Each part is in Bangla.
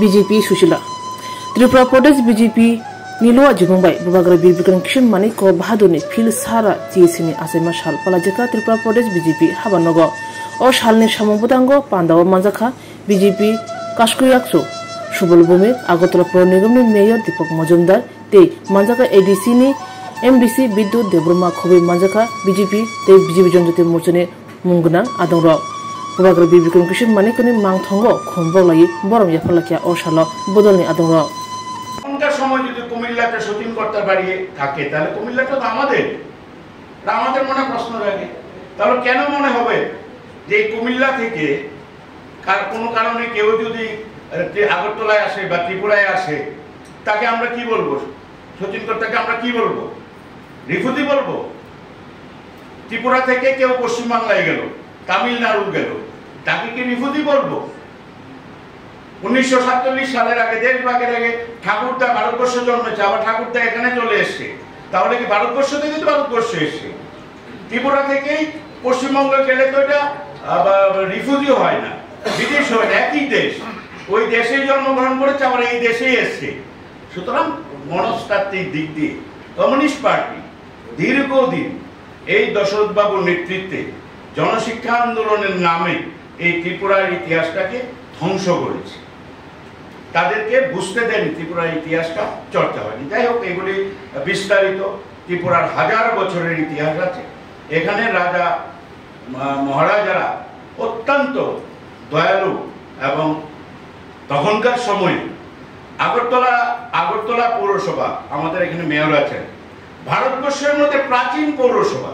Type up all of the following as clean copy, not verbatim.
বিজেপি সুশীলা ত্রিপুরা প্রদেশ বিজেপি নিলোয়া জিবংবাই বুবাগ্রা বীর বিক্রম কিশোর মানিক বাহাদুরनि फिल सारा जिएसनि आसामा साल पालाजिका त्रिपुरा प्रदेश बिजेपि हाबानग ओ सालनि सामबुदांग पान्दाव मानजाखा बिजेपि कास्कुयाक्सु सुबल भूमि आगरतला पौर निगमनि मेयर दीपक मजुमदार ते मानजाखा एडीसी नि एमडीसी विद्युत देब्रमा खबे मानजाखा बिजेपि ते बिजेपि जनजाति मोर्चानि मुंगना आदंर बुबाग्रा बीर बिक्रम किशोर मानिकनि मांगथंग खमबलायि बरम याफालाकिया ओ साल बदलनि आदंर সময় যদি কুমিল্লাতে শুটিং করতে পারিয়ে থাকে তাহলে কুমিল্লাটা তো আমাদের মনে প্রশ্ন জাগে তাহলে কেন মনে হবে যে কুমিল্লা থেকে কোনো কারণে কেউ যদি আগরতলায় আসে বা ত্রিপুরায় আসে তাকে আমরা কি বলবো শুটিং করতে আমরা কি বলবো রিফিউজি বলবো ত্রিপুরা থেকে কেউ পশ্চিমবাংলায় গেল তামিলনাড়ু গেল তাকে কি রিফিউজি বলবো 1947 সালের আগে দেশভাগের আগে ঠাকুরদা ভারতবর্ষে জন্মেছে আবার ঠাকুরদা এখানে চলে এসেছে তাহলে কি ভারতবর্ষ থেকে তো ভারতবর্ষে এসেছে ত্রিপুরা থেকেই পশ্চিমবঙ্গ গেলে তো এটা রিফিউজি হয় না বিদেশ হয় না একই দেশ ওই দেশেই জন্মগ্রহণ করেছে আবার এই দেশেই এসেছে সুতরাং মনস্তাত্ত্বিক দিক দিয়ে কমিউনিস্ট পার্টি দীর্ঘদিন এই দশরথ বাবুর নেতৃত্বে জনশিক্ষা আন্দোলনের নামে এই ত্রিপুরার ইতিহাসটাকে ধ্বংস করেছে তাদেরকে বুঝতে দেন ত্রিপুরার ইতিহাসটা চর্চা হয়নি যাই হোক এগুলি বিস্তারিত ত্রিপুরার হাজার বছরের ইতিহাস আছে এখানে রাজা মহারাজারা অত্যন্ত দয়ালু এবং তখনকার সময়ে আগরতলা পৌরসভা আমাদের এখানে মেয়র আছেন ভারতবর্ষের মধ্যে প্রাচীন পৌরসভা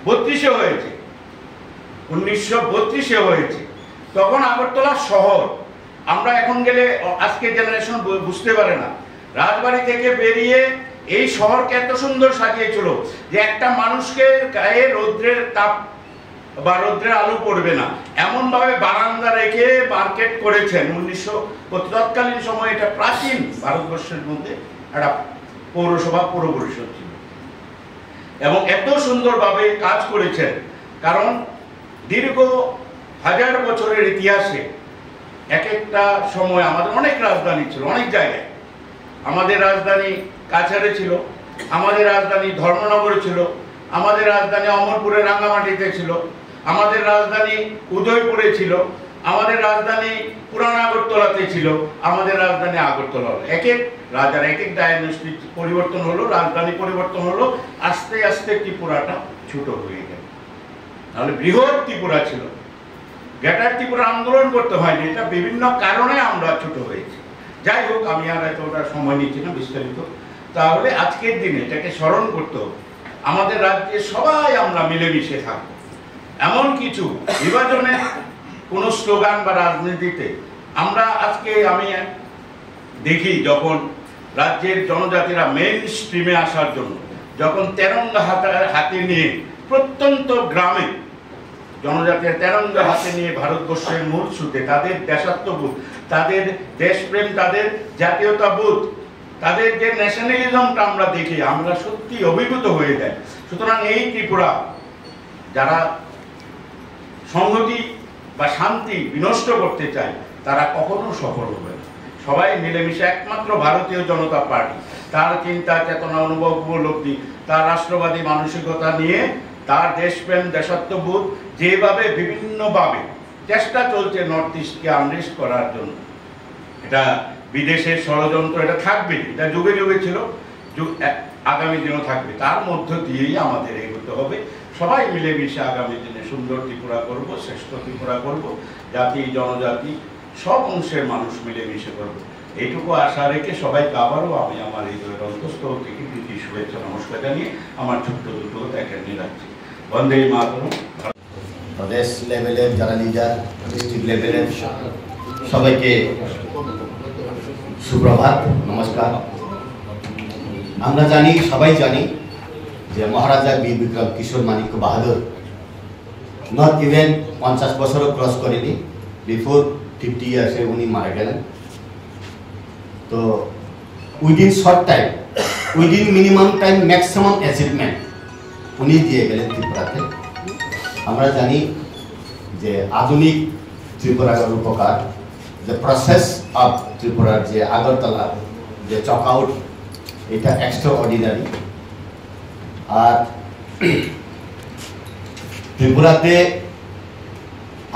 32-এ হয়েছে 1932-এ হয়েছে তখন আগরতলা শহর আমরা এখন গেলে আজকের জেনারেশন বুঝতে পারে না রাজবাড়ি থেকে বেরিয়ে এই শহরকে এত সুন্দর সাজিয়েছিল যে একটা মানুষকে গায়ে রৌদ্রের তাপ বা রৌদ্রের আলো পড়বে না এমন ভাবে বারান্দা রেখে মার্কেট করেছেন 1900 তৎকালীন সময় এটা প্রাচীন ভারতবর্ষের মধ্যে একটা পৌরসভা পৌর পরিষদ ছিল এবং এত সুন্দরভাবে কাজ করেছেন কারণ দীর্ঘ হাজার বছরের ইতিহাসে এক একটা সময় আমাদের অনেক রাজধানী ছিল অনেক জায়গায় আমাদের রাজধানী কাছাড়ে ছিল আমাদের রাজধানী ধর্মনগরে ছিল আমাদের রাজধানী অমরপুরের রাঙ্গামাটিতে ছিল আমাদের রাজধানী উদয়পুরে ছিল আমাদের রাজধানী পুরান আগরতলাতে ছিল আমাদের রাজধানী আগরতলা এক এক রাজার এক এক ডায়নেস্টি পরিবর্তন হলো রাজধানী পরিবর্তন হলো আস্তে আস্তে ত্রিপুরাটা ছোট হয়ে গেল তাহলে বৃহৎ ত্রিপুরা ছিল গ্রেটার ত্রিপুরা আন্দোলন করতে হয়নি এটা বিভিন্ন কারণে আমরা ছোট হয়েছি যাই হোক আমি আর এতটা সময় নিচ্ছি না বিস্তারিত তাহলে আজকের দিনে এটাকে স্মরণ করতে হবে আমাদের রাজ্যে সবাই আমরা মিলেমিশে থাকবো এমন কিছু বিভাজনের কোনো স্লোগান বা রাজনীতিতে আমরা আজকে আমি দেখি যখন রাজ্যের জনজাতিরা মেইন স্ট্রিমে আসার জন্য যখন তেরঙ্গা হাতে নিয়ে প্রত্যন্ত গ্রামে জনজাতির তেরঙ্গা হাতে নিয়ে ভারতবর্ষের মূল সুতে তাদের দেশাত্মবোধ তাদের দেশপ্রেম তাদের জাতীয়তাবোধ তাদের যে ন্যাশনালিজমটা আমরা দেখি আমরা সত্যি অভিভূত হয়ে যাই সুতরাং এই ত্রিপুরা যারা সংহতি বা শান্তি বিনষ্ট করতে চায় তারা কখনো সফল হবে না সবাই মিলেমিশে একমাত্র ভারতীয় জনতা পার্টি তার চিন্তা চেতনা অনুভব উপলব্ধি তার রাষ্ট্রবাদী মানসিকতা নিয়ে তার দেশপ্রেম দেশাত্মবোধ যেভাবে বিভিন্নভাবে চেষ্টা চলছে নর্থ ইস্টকে আনলিস্ট করার জন্য এটা বিদেশের ষড়যন্ত্র এটা থাকবে এটা যুগে যুগে ছিল আগামী দিনও থাকবে তার মধ্য দিয়েই আমাদের এগোতে হবে সবাই মিলেমিশে আগামী দিনে সুন্দর ত্রিপুরা করব শ্রেষ্ঠ ত্রিপুরা করব জাতি জনজাতি সব অংশের মানুষ মিলেমিশে করব এইটুকু আশা রেখে সবাইকে আবারও আমি আমার এই অন্তস্থ থেকে প্রীতি শুভেচ্ছা নমস্কার জানিয়ে আমার ছোট্ট দুটো এখানে রাখছি বন্দে মাতরম প্রদেশ লেভেলের যারা লিডার ডিস্ট্রিক্ট লেভেলের সবাইকে সুপ্রভাত নমস্কার আমরা জানি সবাই জানি যে মহারাজা বীর বিক্রম কিশোর মানিক্য বাহাদুর নট ইভেন 50 বছরও ক্রস করেনি বিফোর 50 ইয়ার্সে উনি মারা গেলেন তো within short time within minimum time maximum achievement উনি দিয়ে গেলেন ত্রিপুরাতে আমরা জানি যে আধুনিক ত্রিপুরার উপকার the process of Tripura যে আগরতলা যে চক আউট এটা এক্সট্রা অর্ডিনারি। আর ত্রিপুরাতে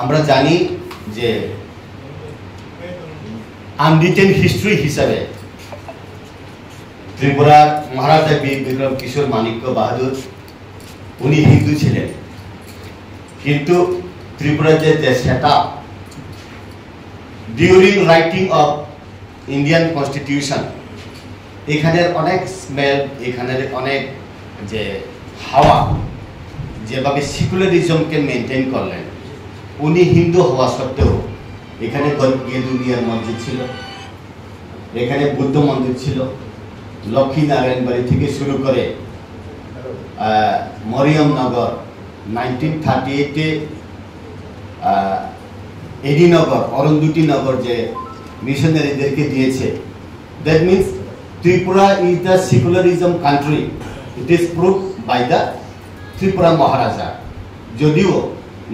আমরা জানি যে আনরিটেন হিস্ট্রি হিসাবে ত্রিপুরার মহারাজা বীর বিক্রম কিশোর মাণিক্য বাহাদুর উনি হিন্দু ছিলেন, কিন্তু ত্রিপুরার যে setup during writing of Indian constitution, এখানের অনেক স্মেল, এখানের অনেক যে হাওয়া যেভাবে সেকুলারিজমকে মেনটেন করলেন, উনি হিন্দু হওয়া সত্ত্বেও এখানে গেদুনিয়ার মসজিদ ছিল, এখানে বুদ্ধ মন্দির ছিল, লক্ষ্মীনারায়ণ বাড়ি থেকে শুরু করে মরিয়মনগর 1938-এ এডিনগর অরুন্ধতী নগর যে মিশনারিদেরকে দিয়েছে। That means Tripura is the secularism country. It is proved by the Tripura Maharaja. যদিও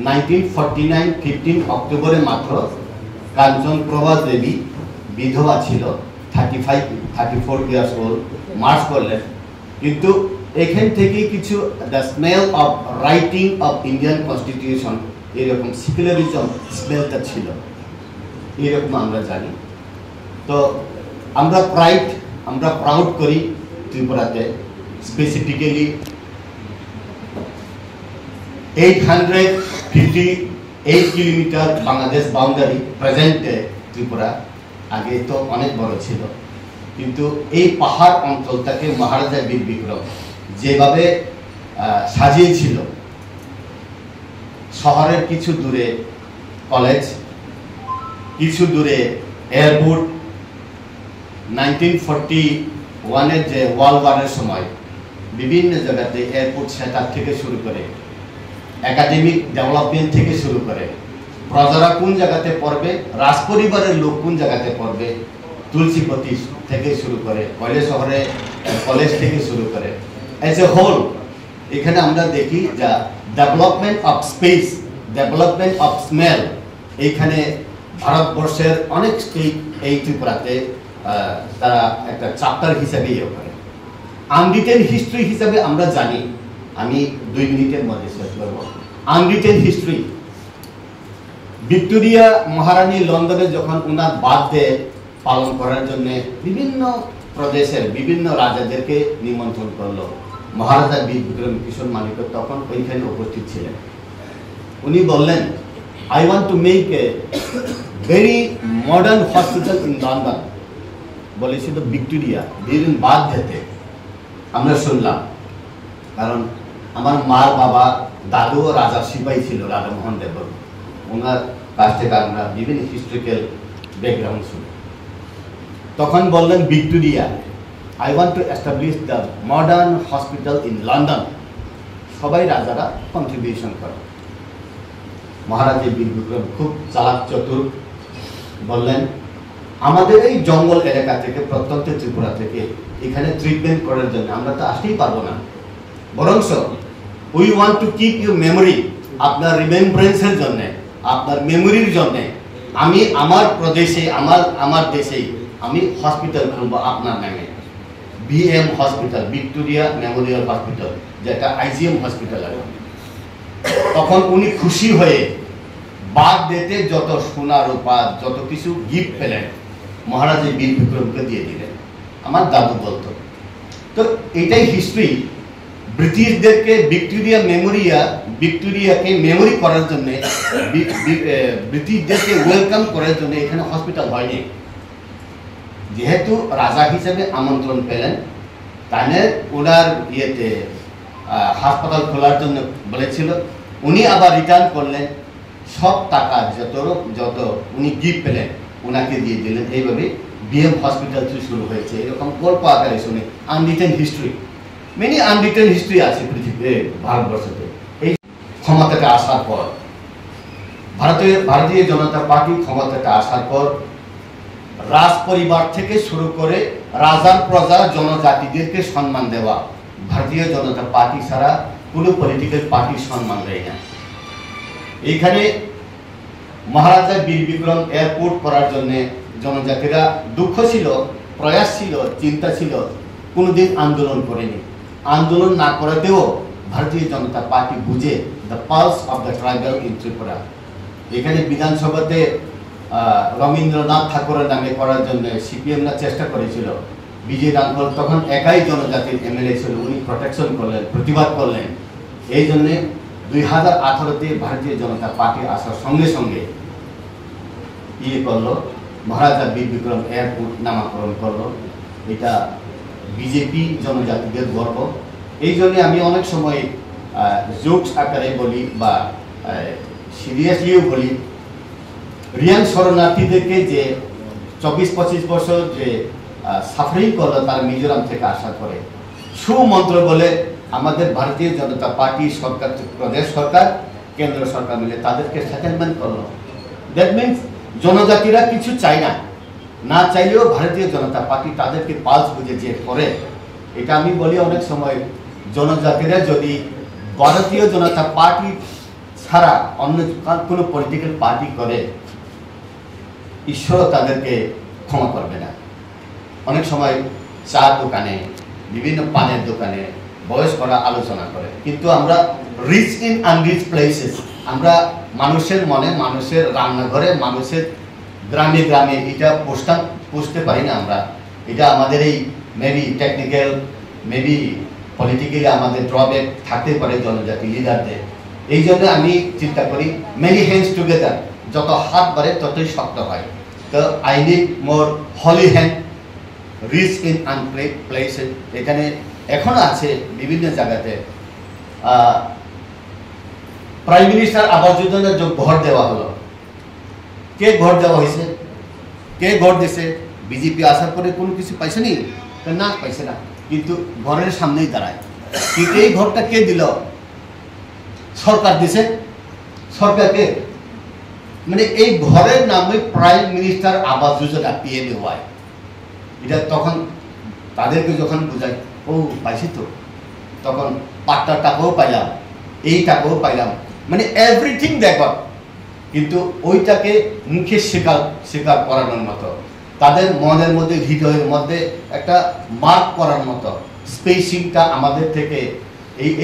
1949 15 অক্টোবরে মাত্র কাঞ্চনপ্রভা দেবী বিধবা ছিল, 34 ইয়ার্স ওল্ড, মার্চ করলেন, কিন্তু এখান থেকে কিছু the smell of writing of Indian constitution এরকম সেকুলারিজম স্মেলটা ছিল, এরকম আমরা জানি। তো আমরা প্রাউড করি ত্রিপুরাতে, স্পেসিফিক্যালি 858 কিলোমিটার বাংলাদেশ বাউন্ডারি প্রেজেন্টে ত্রিপুরা, আগে তো অনেক বড় ছিল, কিন্তু এই পাহাড় অঞ্চলটাকে মহারাজা বীর বিক্রম যেভাবে সাজিয়েছিল, শহরের কিছু দূরে কলেজ, কিছু দূরে এয়ারপোর্ট, 1941-এর যে ওয়ার্ল্ড ওয়ারের সময় বিভিন্ন জায়গাতে এয়ারপোর্ট সেটআপ থেকে শুরু করে, একাডেমিক ডেভেলপমেন্ট থেকে শুরু করে, প্রজারা কোন জায়গাতে পড়বে, রাজপরিবারের লোক কোন জায়গাতে পড়বে, তুলসীপতি থেকে শুরু করে, কলেজ শহরে কলেজ থেকে শুরু করে, অ্যাজ এ হোল এখানে আমরা দেখি যা development of speech, development of smell, এইখানে ভারতবর্ষের অনেক স্টেট এই ত্রিপুরাতে তারা একটা চ্যাপ্টার হিসাবে ইয়ে করে। আনরিটেন হিস্ট্রি হিসাবে আমরা জানি, আমি 2 মিনিটের মধ্যে শেষ করব। আনরিটেন হিস্ট্রি, ভিক্টোরিয়া মহারানী লন্ডনে যখন ওনার বার্থডে পালন করার জন্য বিভিন্ন প্রদেশের বিভিন্ন রাজাদেরকে নিমন্ত্রণ করলো, মহারাজা বীর বিক্রম কিশোর মাণিক্য তখন ওইখানে উপস্থিত ছিলেন। উনি বললেন, I want to make a very modern hospital in London. বলেছিল ভিক্টোরিয়া ডিউরিং বার্থডেতে। আমরা শুনলাম, কারণ আমার মার বাবা দাদুও রাজা সিপাহী ছিল, রাধামোহন দেব, ওনার কাছ থেকে আমরা বিভিন্ন হিস্ট্রিক্যাল ব্যাকগ্রাউন্ড শুনি। তখন বললেন Victoria, I want to establish the modern hospital in London. সবাই রাজারা কন্ট্রিবিউশন করে। মহারাজা বীর বিক্রম খুব চালাক চতুর, বললেন আমাদের এই জঙ্গল এলাকা থেকে, প্রত্যন্ত ত্রিপুরা থেকে এখানে ট্রিটমেন্ট করার জন্য আমরা তো আসতেই পারবো না, বরঞ্চ we want to keep your memory, আপনার রিমেম্বারেন্সের জন্য, আপনার মেমোরির জন্য আমি আমার প্রদেশে, আমার দেশে আমি হসপিটাল খুলবো আপনার নামে, BM hospital, Victoria Memorial hospital, যেটা আইজিএম হসপিটাল আছে। তখন উনি খুশি হয়ে বার্থডেতে যত সোনা রূপা যত কিছু গিফট পেলেন মহারাজা বীর বিক্রমকে দিয়ে দিলেন, আমার দাদু বলতো। তো এটাই হিস্ট্রি। ব্রিটিশদেরকে ভিক্টোরিয়াকে মেমোরি করার জন্য, ব্রিটিশদেরকে ওয়েলকাম করার জন্য এখানে হসপিটাল হয়নি। যেহেতু রাজা হিসেবে আমন্ত্রণ পেলেন, তাহলে ওনার ইয়েতে হাসপাতাল খোলার জন্য বলেছিল, উনি আবার রিটার্ন করলেন, সব টাকা যত উনি গিফট পেলেন ওনাকে দিয়ে দিলেন। এইভাবে বিএম হসপিটাল শুরু হয়েছে। এরকম গল্প আকারে শুনে unwritten history, many unwritten history আছে পৃথিবীতে, ভারতবর্ষতে। এই ক্ষমতাটা আসার পর, ভারতীয় জনতা পার্টি ক্ষমতাটা আসার পর রাজ পরিবার থেকে শুরু করে রাজার প্রজা জনজাতিদেরকে সম্মান দেওয়া, ভারতীয় জনতা পার্টি ছাড়া কোনো পলিটিক্যাল পার্টি সম্মান দেয় না। এইখানে মহারাজা বীর বিক্রম এয়ারপোর্ট করার জন্য জনজাতিরা দুঃখ ছিল, প্রয়াস ছিল, চিন্তা ছিল, কোনোদিন আন্দোলন করেনি। আন্দোলন না করাতেও ভারতীয় জনতা পার্টি বুঝে the pulse of the tribal in Tripura. এখানে বিধানসভাতে রবীন্দ্রনাথ ঠাকুরের নামে করার জন্য সিপিএমরা চেষ্টা করেছিল। বিজয় রাঙ্গল তখন একাই জনজাতির এমএলএ ছিল, উনি প্রোটেকশন করলেন, প্রতিবাদ করলেন। এই জন্যে 2018-তে ভারতীয় জনতা পার্টি আসার সঙ্গে সঙ্গে করলো, মহারাজা বীর বিক্রম এয়ারপোর্ট নামকরণ করলো। এটা বিজেপি জনজাতিদের গর্ব। এই জন্য আমি অনেক সময় জোকস আকারে বলি বা সিরিয়াসলিও বলি, রিয়াং শরণার্থীদেরকে যে 24-25 বছর যে সাফারিং করলো তারা মিজোরাম থেকে আসার পরে, সুমন্ত্র বলে আমাদের ভারতীয় জনতা পার্টি সরকার, প্রদেশ সরকার, কেন্দ্র সরকার মিলে তাদেরকে সেটেলমেন্ট করলো। দ্যাট মিনস জনজাতিরা কিছু চায় না, না চাইলেও ভারতীয় জনতা পার্টি তাদেরকে পালস বুঝে যে করে। এটা আমি বলি অনেক সময়, জনজাতিরা যদি ভারতীয় জনতা পার্টি ছাড়া অন্য কোনো পলিটিক্যাল পার্টি করে, ঈশ্বর তাদেরকে ক্ষমা করবে না। অনেক সময় চা দোকানে, বিভিন্ন পানের দোকানে বয়স্করা আলোচনা করে, কিন্তু আমরা রিচ ইন আনরিচ প্লেসেস, আমরা মানুষের মনে, মানুষের রান্নাঘরে, মানুষের গ্রামে গ্রামে এটা পুষতে পারি না আমরা। এটা আমাদের এই মেবি টেকনিক্যাল, মেবি পলিটিক্যালি আমাদের ড্রব্যাক থাকতে পারে জনজাতি লিডারদের। এই জন্য আমি চিন্তা করি মেনি হ্যান্ডস টুগেদার, যত হাত বাড়ে ততই শক্ত হয়। তো I need more holy hand, reach in unplayed places. এখানে এখনো আছে বিভিন্ন জায়গাতে। প্রাইম মিনিস্টার আবাস যোজনার যে ঘর দেওয়া হলো, কে ঘর দেওয়া হয়েছে, কে ঘর দিছে? বিজেপি আসার পরে কোনো কিছু পাইছে নি? না, পাইছে না, কিন্তু ঘরের সামনেই দাঁড়ায়। কিন্তু এই ঘরটা কে দিল? সরকার দিছে। সরকারকে মানে এই ঘরের নামে prime minister Awas Yojana PMAY। এটা তখন তাদেরকে যখন বোঝায়, ও পাইছি তো, তখন পাট্টার টাকাও পাইলাম, এই টাকাও পাইলাম, মানে এভরিথিং দেখো। কিন্তু ওইটাকে মুখে স্বীকার করানোর মতো, তাদের মনের মধ্যে, হৃদয়ের মধ্যে একটা মার্ক করার মতো স্পেসিংটা আমাদের থেকে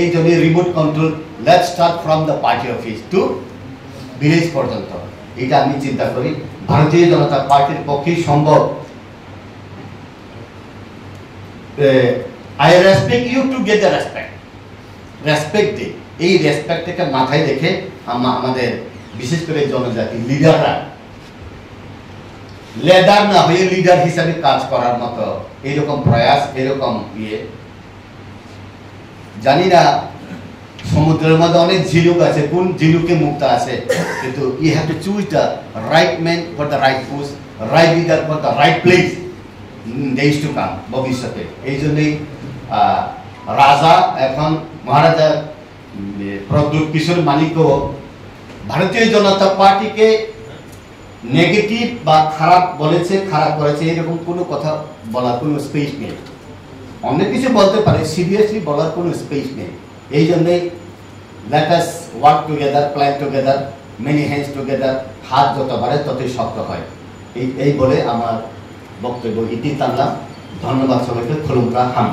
এই জন্য remote control, let's start from the party office to village পর্যন্ত। এটা আমি চিন্তা করি ভারতীয় জনতা পার্টির পক্ষেই সম্ভব। I respect you to get the respect. Respect দিই, এই রেসপেক্টটাকে মাথায় রেখে আমাদের বিশেষ করে জনজাতি লিডাররা লেদার না হয়ে লিডার হিসাবে কাজ করার মতো এরকম প্রয়াস, এরকম জানি না সমুদ্রের মধ্যে অনেক ঝিনুক আছে, কোন ঝিনুকে মুক্ত আছে, কিন্তু you have to choose the right man for the right post, right leader for the right place days to come, ভবিষ্যতে। এই জন্যই রাজা এখন মহারাজা প্রদ্যুৎ কিশোর মানিকও ভারতীয় জনতা পার্টিকে নেগেটিভ বা খারাপ বলেছে, খারাপ করেছে, এরকম কোনো কথা বলার কোনো স্পেস নেই। অনেক কিছু বলতে পারে, সিরিয়াসলি বলার কোনো স্পেস নেই। এই জন্যই let us work together, plan together, many hands together. হাত যত বাড়ে ততই শক্ত হয়। এই বলে আমার বক্তব্য ইতি টানলাম। ধন্যবাদ সবাইকে। খুলুমকা হাম।